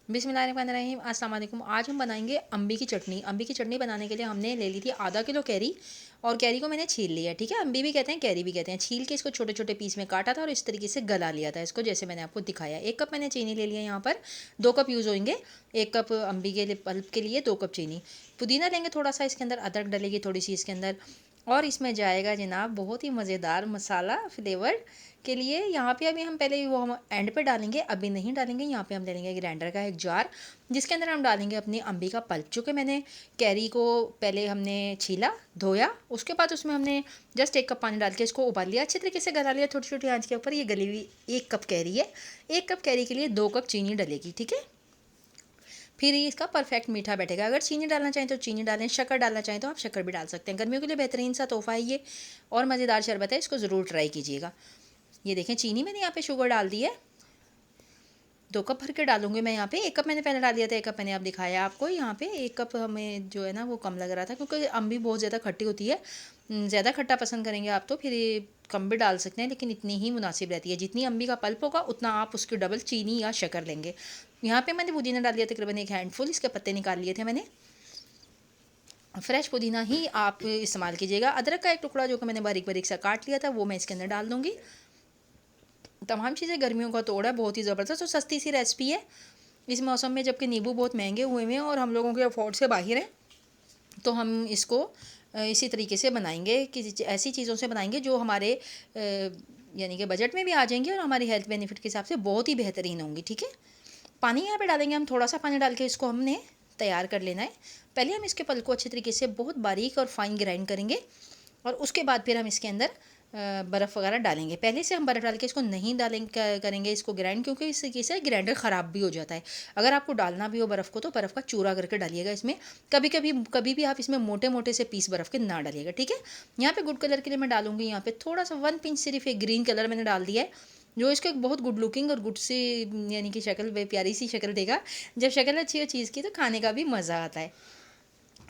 बिस्मिल्लाहिर्रहमानिर्रहीम, अस्सलाम वालेकुम। आज हम बनाएंगे अम्बी की चटनी। अम्बी की चटनी बनाने के लिए हमने ले ली थी आधा किलो कैरी, और कैरी को मैंने छील लिया, ठीक है। अम्बी भी कहते हैं, कैरी भी कहते हैं। छील के इसको छोटे छोटे पीस में काटा था और इस तरीके से गला लिया था इसको, जैसे मैंने आपको दिखाया। 1 कप मैंने चीनी ले लिया यहाँ पर, 2 कप यूज़ होंगे। 1 कप अम्बी के लिए, पल्प के लिए 2 कप चीनी। पुदीना लेंगे थोड़ा सा, इसके अंदर अदरक डलेगी थोड़ी सी इसके अंदर, और इसमें जाएगा जनाब बहुत ही मज़ेदार मसाला फ्लेवर के लिए। यहाँ पे अभी हम पहले वो हम एंड पे डालेंगे, अभी नहीं डालेंगे। यहाँ पे हम ले लेंगे ग्राइंडर का एक जार, जिसके अंदर हम डालेंगे अपनी अम्बी का पल्प, जो कि मैंने कैरी को पहले हमने छीला, धोया, उसके बाद उसमें हमने जस्ट 1 कप पानी डाल के इसको उबाल लिया, अच्छे तरीके से गला लिया छोटी छोटी आंच के ऊपर। ये गली हुई 1 कप कैरी है। 1 कप कैरी के लिए 2 कप चीनी डलेगी, ठीक है। फिर ये इसका परफेक्ट मीठा बैठेगा। अगर चीनी डालना चाहें तो चीनी डालें, शक्कर डालना चाहें तो आप शक्कर भी डाल सकते हैं। गर्मियों के लिए बेहतरीन सा तोहफा है ये, और मज़ेदार शरबत है, इसको ज़रूर ट्राई कीजिएगा। ये देखें, चीनी मैंने यहाँ पे शुगर डाल दी है, 2 कप भर के डालूंगी मैं यहाँ पे। 1 कप मैंने पहले डाल दिया था, 1 कप मैंने आप दिखाया आपको। यहाँ पे 1 कप हमें जो है ना वो कम लग रहा था, क्योंकि अम्बी बहुत ज़्यादा खट्टी होती है। ज़्यादा खट्टा पसंद करेंगे आप तो फिर ये कम भी डाल सकते हैं, लेकिन इतनी ही मुनासिब रहती है। जितनी अम्बी का पल्प होगा उतना आप उसकी डबल चीनी या शक्कर लेंगे। यहाँ पे मैंने पुदीना डाल दिया तकरीबन 1 हैंडफुल, इसके पत्ते निकाल लिए थे मैंने। फ्रेश पुदीना ही आप इस्तेमाल कीजिएगा। अदरक का एक टुकड़ा जो कि मैंने बारीक बारीक सा काट लिया था, वो मैं इसके अंदर डाल दूँगी। तमाम चीज़ें गर्मियों का तोड़ है, बहुत ही ज़बरदस्त और सस्ती सी रेसिपी है इस मौसम में, जबकि नींबू बहुत महंगे हुए हैं और हम लोगों के अफोर्ड से बाहर हैं। तो हम इसको इसी तरीके से बनाएंगे कि ऐसी चीज़ों से बनाएंगे जो हमारे यानी कि बजट में भी आ जाएंगी और हमारी हेल्थ बेनिफिट के हिसाब से बहुत ही बेहतरीन होंगी, ठीक है। पानी यहाँ पे डालेंगे हम, थोड़ा सा पानी डाल के इसको हमने तैयार कर लेना है। पहले हम इसके पल्प को अच्छे तरीके से बहुत बारीक और फाइन ग्राइंड करेंगे, और उसके बाद फिर हम इसके अंदर बर्फ़ वगैरह डालेंगे। पहले से हम बर्फ़ डाल के इसको नहीं डालेंगे, करेंगे इसको ग्राइंड, क्योंकि इस तरीके से ग्राइंडर ख़राब भी हो जाता है। अगर आपको डालना भी हो बर्फ़ को तो बर्फ़ का चूरा करके डालिएगा इसमें। कभी भी आप इसमें मोटे मोटे से पीस बर्फ़ के ना डालिएगा, ठीक है। यहाँ पे गुड कलर के लिए मैं डालूंगी यहाँ पे थोड़ा सा 1 पिंच, सिर्फ एक ग्रीन कलर मैंने डाल दिया है, जो इसको एक बहुत गुड लुकिंग और गुड सी यानी कि शक्ल, प्यारी सी शक्ल देगा। जब शक्ल अच्छी हो चीज़ की तो खाने का भी मज़ा आता है।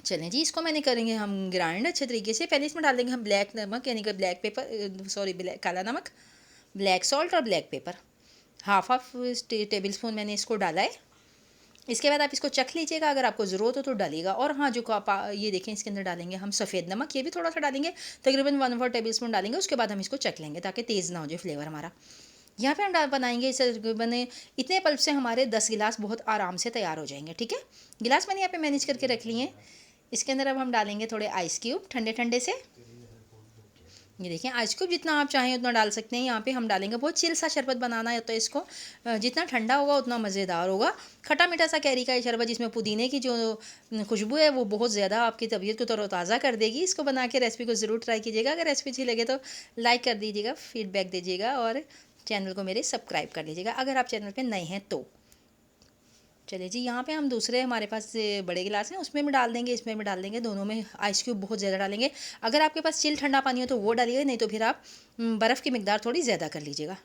चलें जी, इसको मैंने करेंगे हम ग्राइंड अच्छे तरीके से। पहले इसमें डाल देंगे हम ब्लैक नमक, यानी कि ब्लैक पेपर, सॉरी ब्लैक, काला नमक, ब्लैक सॉल्ट और black pepper. Half half table spoon मैंने इसको डाला है। इसके बाद आप इसको चख लीजिएगा, अगर आपको ज़रूरत हो तो डालिएगा। और हाँ, जो आप ये देखें, इसके अंदर डालेंगे हम सफ़ेद नमक, ये भी थोड़ा सा डालेंगे, तकरीबन 1/4 टेबल स्पून डालेंगे। उसके बाद हम इसको चख लेंगे ताकि तेज़ ना हो जाए फ्लेवर हमारा। यहाँ पे हम बनाएंगे इसे बने इतने पल्प से हमारे 10 गिलास बहुत आराम से तैयार हो जाएंगे, ठीक है। गिलास मैंने यहाँ पे मैनेज करके रख लिए हैं। इसके अंदर अब हम डालेंगे थोड़े आइस क्यूब ठंडे ठंडे से। ये देखिए, आइस क्यूब जितना आप चाहें उतना डाल सकते हैं। यहाँ पे हम डालेंगे, बहुत चिल सा शरबत बनाना है तो इसको जितना ठंडा होगा उतना मज़ेदार होगा। खट्टा मीठा सा कैरी का ये शरबत, जिसमें पुदीने की जो खुशबू है वो बहुत ज़्यादा आपकी तबीयत को तरोताज़ा कर देगी। इसको बना के रेसिपी को ज़रूर ट्राई कीजिएगा। अगर रेसिपी अच्छी लगे तो लाइक कर दीजिएगा, फीडबैक दीजिएगा, और चैनल को मेरे सब्सक्राइब कर लीजिएगा अगर आप चैनल पर नए हैं तो। चलिए जी, यहाँ पे हम दूसरे हमारे पास बड़े गिलास हैं, उसमें भी डाल देंगे, इसमें भी डाल देंगे। दोनों में आइस क्यूब बहुत ज़्यादा डालेंगे। अगर आपके पास चिल ठंडा पानी हो तो वो डालिएगा, नहीं तो फिर आप बर्फ़ की मिकदार थोड़ी ज़्यादा कर लीजिएगा।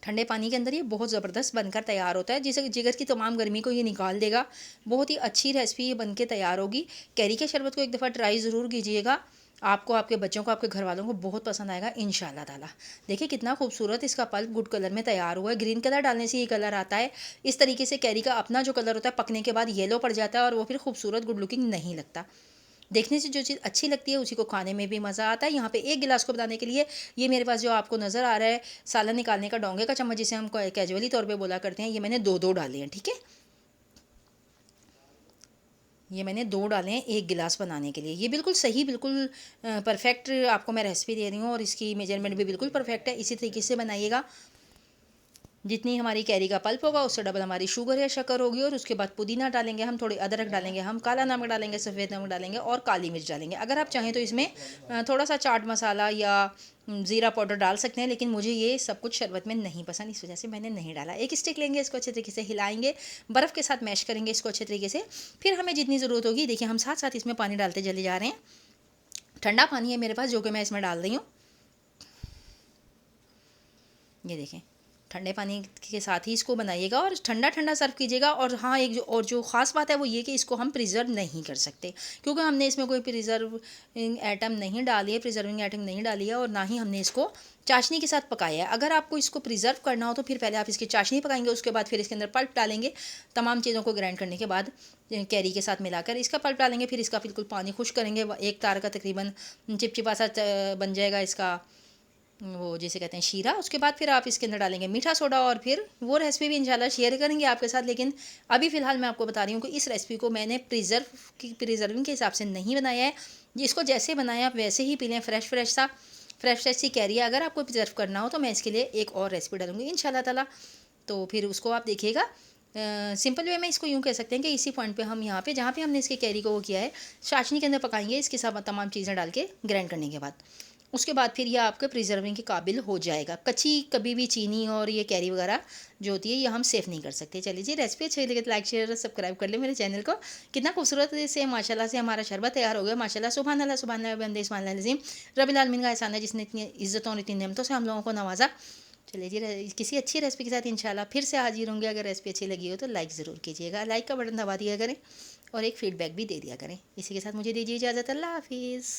ठंडे पानी के अंदर ये बहुत ज़बरदस्त बनकर तैयार होता है, जिसे जिगर की तमाम गर्मी को ये निकाल देगा। बहुत ही अच्छी रेसिपी ये बन के तैयार होगी। कैरी के शरबत को एक दफ़ा ट्राई ज़रूर कीजिएगा। आपको, आपके बच्चों को, आपके घर वालों को बहुत पसंद आएगा इंशाल्लाह ताला। देखिए कितना खूबसूरत इसका पल्प गुड कलर में तैयार हुआ है। ग्रीन कलर डालने से ये कलर आता है। इस तरीके से कैरी का अपना जो कलर होता है पकने के बाद येलो पड़ जाता है, और वो फिर खूबसूरत गुड लुकिंग नहीं लगता। देखने से जो चीज़ अच्छी लगती है उसी को खाने में भी मज़ा आता है। यहाँ पे 1 गिलास को बनाने के लिए ये मेरे पास जो आपको नज़र आ रहा है सालन निकालने का डोंगे का चम्मच, जिसे हम कैजुअली तौर पे बोला करते हैं, ये मैंने 2-2 डाले हैं, ठीक है। ये मैंने 2 डाले हैं 1 गिलास बनाने के लिए। ये बिल्कुल सही, बिल्कुल परफेक्ट आपको मैं रेसिपी दे रही हूँ, और इसकी मेजरमेंट भी बिल्कुल परफेक्ट है। इसी तरीके से बनाइएगा। जितनी हमारी कैरी का पल्प होगा उससे डबल हमारी शुगर या शक्कर होगी। और उसके बाद पुदीना डालेंगे हम, थोड़ी अदरक डालेंगे हम, काला नमक डालेंगे, सफ़ेद नमक डालेंगे, और काली मिर्च डालेंगे। अगर आप चाहें तो इसमें थोड़ा सा चाट मसाला या ज़ीरा पाउडर डाल सकते हैं, लेकिन मुझे ये सब कुछ शरबत में नहीं पसंद, इस वजह से मैंने नहीं डाला। एक स्टिक लेंगे, इसको अच्छे तरीके से हिलाएंगे, बर्फ़ के साथ मैश करेंगे इसको अच्छे तरीके से। फिर हमें जितनी ज़रूरत होगी, देखिए हम साथ साथ इसमें पानी डालते चले जा रहे हैं। ठंडा पानी है मेरे पास जो कि मैं इसमें डाल रही हूँ। ये देखें, ठंडे पानी के साथ ही इसको बनाइएगा और ठंडा ठंडा सर्व कीजिएगा। और हाँ, एक जो ख़ास बात है वो ये कि इसको हम प्रिजर्व नहीं कर सकते, क्योंकि हमने इसमें कोई प्रिजर्विंग आइटम नहीं डाली है, प्रिजर्विंग आइटम नहीं डाली है, और ना ही हमने इसको चाशनी के साथ पकाया है। अगर आपको इसको प्रिजर्व करना हो तो फिर पहले आप इसकी चाशनी पकाएंगे, उसके बाद फिर इसके अंदर पल्प डालेंगे। तमाम चीज़ों को ग्राइंड करने के बाद कैरी के साथ मिलाकर इसका पल्प डालेंगे, फिर इसका बिल्कुल पानी खुश करेंगे। एक तार का तकरीबन चिपचिपा सा बन जाएगा इसका, वो जिसे कहते हैं शीरा। उसके बाद फिर आप इसके अंदर डालेंगे मीठा सोडा, और फिर वो रेसिपी भी इंशाल्लाह शेयर करेंगे आपके साथ। लेकिन अभी फ़िलहाल मैं आपको बता रही हूँ कि इस रेसिपी को मैंने प्रिजर्विंग के हिसाब से नहीं बनाया है। इसको जैसे बनाया आप वैसे ही पी लें, फ्रेश सी कैरी है। अगर आपको प्रिजर्व करना हो तो मैं इसके लिए एक और रेसिपी डालूँगी इंशाल्लाह ताला, तो फिर उसको आप देखिएगा। सिंपल वे में इसको यूँ कह सकते हैं कि इसी पॉइंट पे हम यहाँ पे जहाँ पे हमने इसके कैरी को वो किया है, चाशनी के अंदर पकाएंगे इसके साथ तमाम चीज़ें डाल के ग्राइंड करने के बाद। उसके बाद फिर ये आपके प्रिजर्विंग के काबिल हो जाएगा। कच्ची कभी भी चीनी और ये कैरी वगैरह जो होती है ये हम सेफ़ नहीं कर सकते। चलिए जी, रेसिपी अच्छी लगे तो लाइक शेयर सब्सक्राइब कर ले मेरे चैनल को। कितना खूबसूरत से माशाल्लाह से हमारा शरबत तैयार हो गया। माशाल्लाह, सुभान अल्लाह, सुभान अल्लाह, बंदे सुभान अल्लाह अज़ीम। रब्बिल आलमीन का एहसान है जिसने इतनी इज़्ज़तों और इतनी नेमतों से हम लोगों को नवाजा। चलिए जी, किसी अच्छी रेसिपी के साथ इंशाल्लाह फिर से हाजिर होंगे। अगर रेसिपी अच्छी लगी हो तो लाइक ज़रूर कीजिएगा, लाइक का बटन दबा दिया करें और एक फ़ीडबैक भी दे दिया करें। इसी के साथ मुझे दीजिए इजाज़त। अल्लाह हाफ़िज़।